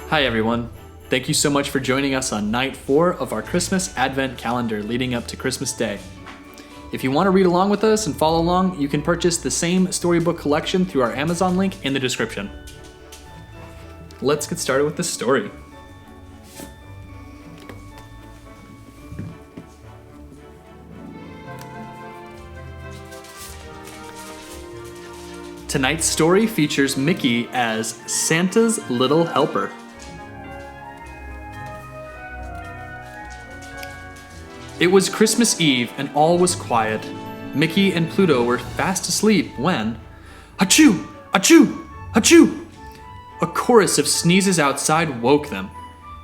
Hi everyone. Thank you so much for joining us on night 4 of our Christmas Advent calendar leading up to Christmas Day. If you want to read along with us and follow along, you can purchase the same storybook collection through our Amazon link in the description. Let's get started with the story. Tonight's story features Mickey as Santa's little helper. It was Christmas Eve and all was quiet. Mickey and Pluto were fast asleep when, achoo, achoo, achoo! A chorus of sneezes outside woke them.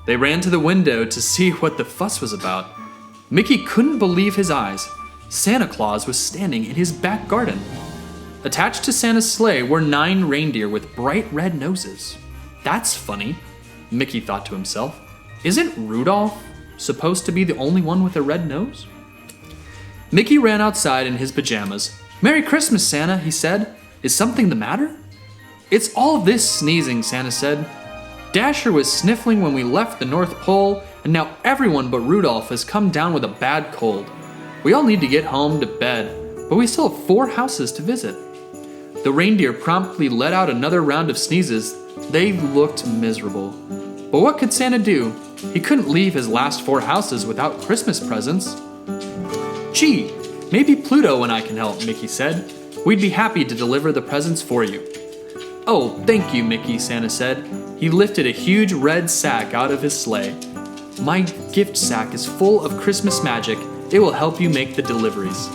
They ran to the window to see what the fuss was about. Mickey couldn't believe his eyes. Santa Claus was standing in his back garden. Attached to Santa's sleigh were 9 reindeer with bright red noses. That's funny, Mickey thought to himself. Isn't Rudolph supposed to be the only one with a red nose? Mickey ran outside in his pajamas. "Merry Christmas, Santa," he said. "Is something the matter?" "It's all this sneezing," Santa said. "Dasher was sniffling when we left the North Pole, and now everyone but Rudolph has come down with a bad cold. We all need to get home to bed, but we still have 4 houses to visit." The reindeer promptly let out another round of sneezes. They looked miserable. But what could Santa do? He couldn't leave his last 4 houses without Christmas presents. "Gee, maybe Pluto and I can help," Mickey said. "We'd be happy to deliver the presents for you." "Oh, thank you, Mickey," Santa said. He lifted a huge red sack out of his sleigh. "My gift sack is full of Christmas magic. It will help you make the deliveries."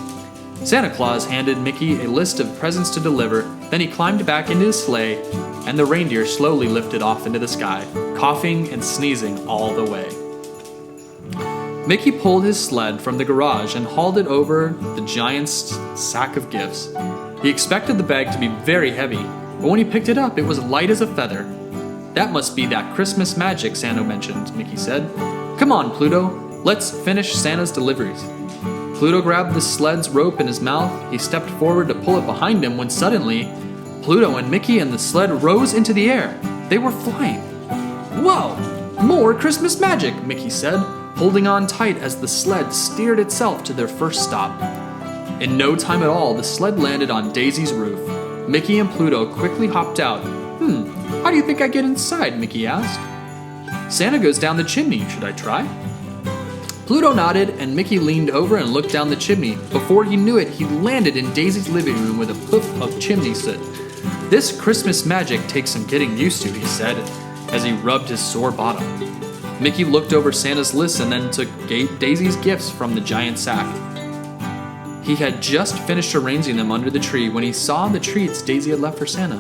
Santa Claus handed Mickey a list of presents to deliver, then he climbed back into his sleigh, and the reindeer slowly lifted off into the sky, coughing and sneezing all the way. Mickey pulled his sled from the garage and hauled it over the giant's sack of gifts. He expected the bag to be very heavy, but when he picked it up, it was light as a feather. "That must be that Christmas magic Santa mentioned," Mickey said. "Come on, Pluto, let's finish Santa's deliveries." Pluto grabbed the sled's rope in his mouth. He stepped forward to pull it behind him when suddenly, Pluto and Mickey and the sled rose into the air. They were flying. "Whoa! More Christmas magic!" Mickey said, holding on tight as the sled steered itself to their first stop. In no time at all, the sled landed on Daisy's roof. Mickey and Pluto quickly hopped out. How do you think I get inside?" Mickey asked. "Santa goes down the chimney. Should I try?" Pluto nodded, and Mickey leaned over and looked down the chimney. Before he knew it, he landed in Daisy's living room with a poof of chimney soot. "This Christmas magic takes some getting used to," he said, as he rubbed his sore bottom. Mickey looked over Santa's list and then took Daisy's gifts from the giant sack. He had just finished arranging them under the tree when he saw the treats Daisy had left for Santa.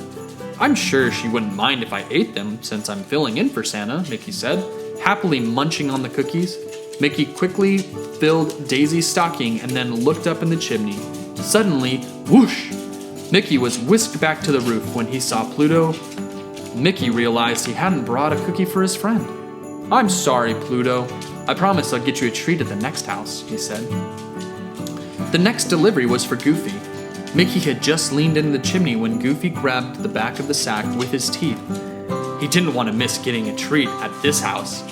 "I'm sure she wouldn't mind if I ate them since I'm filling in for Santa," Mickey said, happily munching on the cookies. Mickey quickly filled Daisy's stocking and then looked up in the chimney. Suddenly, whoosh! Mickey was whisked back to the roof when he saw Pluto. Mickey realized he hadn't brought a cookie for his friend. "I'm sorry, Pluto. I promise I'll get you a treat at the next house," he said. The next delivery was for Goofy. Mickey had just leaned into the chimney when Goofy grabbed the back of the sack with his teeth. He didn't want to miss getting a treat at this house.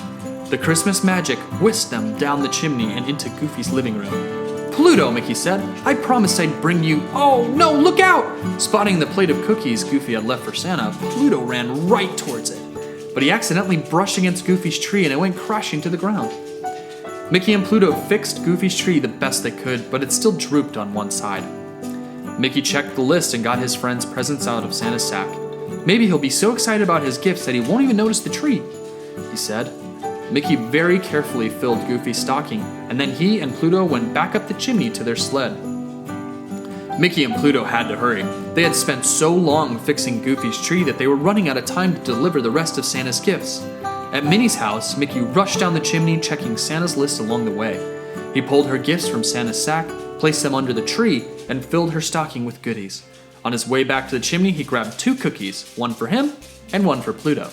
The Christmas magic whisked them down the chimney and into Goofy's living room. "Pluto," Mickey said, "I promised I'd bring you—" "Oh, no, look out!" Spotting the plate of cookies Goofy had left for Santa, Pluto ran right towards it. But he accidentally brushed against Goofy's tree and it went crashing to the ground. Mickey and Pluto fixed Goofy's tree the best they could, but it still drooped on one side. Mickey checked the list and got his friend's presents out of Santa's sack. "Maybe he'll be so excited about his gifts that he won't even notice the tree," he said. Mickey very carefully filled Goofy's stocking, and then he and Pluto went back up the chimney to their sled. Mickey and Pluto had to hurry. They had spent so long fixing Goofy's tree that they were running out of time to deliver the rest of Santa's gifts. At Minnie's house, Mickey rushed down the chimney, checking Santa's list along the way. He pulled her gifts from Santa's sack, placed them under the tree, and filled her stocking with goodies. On his way back to the chimney, he grabbed 2 cookies, one for him and one for Pluto.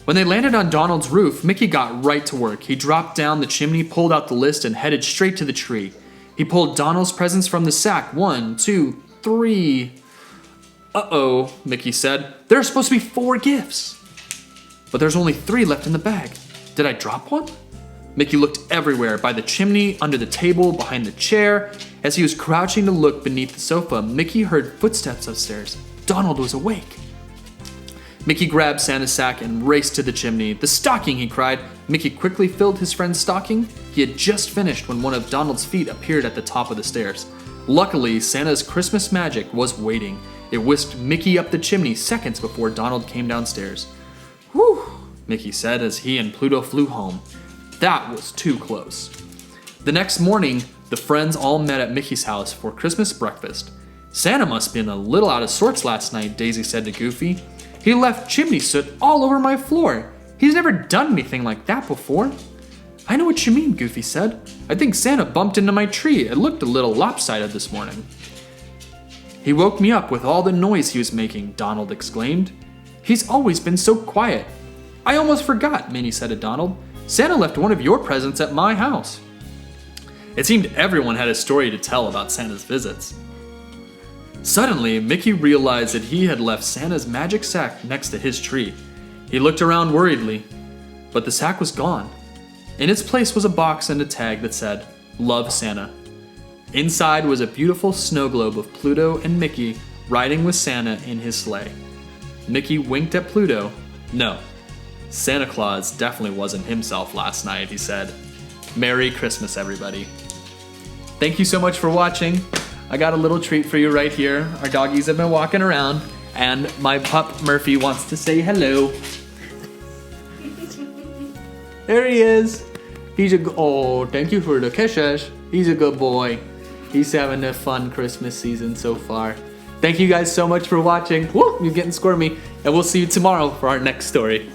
When they landed on Donald's roof, Mickey got right to work. He dropped down the chimney, pulled out the list, and headed straight to the tree. He pulled Donald's presents from the sack. 1, 2, 3. "Uh-oh," Mickey said. "There are supposed to be 4 gifts." but there's only 3 left in the bag. Did I drop one? Mickey looked everywhere, by the chimney, under the table, behind the chair. As he was crouching to look beneath the sofa, Mickey heard footsteps upstairs. Donald was awake. Mickey grabbed Santa's sack and raced to the chimney. "The stocking!" he cried. Mickey quickly filled his friend's stocking. He had just finished when one of Donald's feet appeared at the top of the stairs. Luckily, Santa's Christmas magic was waiting. It whisked Mickey up the chimney seconds before Donald came downstairs. "Whew," Mickey said as he and Pluto flew home. That was too close. The next morning, the friends all met at Mickey's house for Christmas breakfast. "Santa must have been a little out of sorts last night," Daisy said to Goofy. "He left chimney soot all over my floor. He's never done anything like that before." "I know what you mean," Goofy said. "I think Santa bumped into my tree. It looked a little lopsided this morning." "He woke me up with all the noise he was making," Donald exclaimed. "He's always been so quiet." "I almost forgot," Minnie said to Donald. "Santa left one of your presents at my house." It seemed everyone had a story to tell about Santa's visits. Suddenly, Mickey realized that he had left Santa's magic sack next to his tree. He looked around worriedly, but the sack was gone. In its place was a box and a tag that said, "Love, Santa." Inside was a beautiful snow globe of Pluto and Mickey riding with Santa in his sleigh. Mickey winked at Pluto. "No, Santa Claus definitely wasn't himself last night," he said. "Merry Christmas, everybody." Thank you so much for watching. I got a little treat for you right here. Our doggies have been walking around, and my pup Murphy wants to say hello. There he is. Oh, thank you for the kisses. He's a good boy. He's having a fun Christmas season so far. Thank you guys so much for watching. Woo, you're getting squirmy. And we'll see you tomorrow for our next story.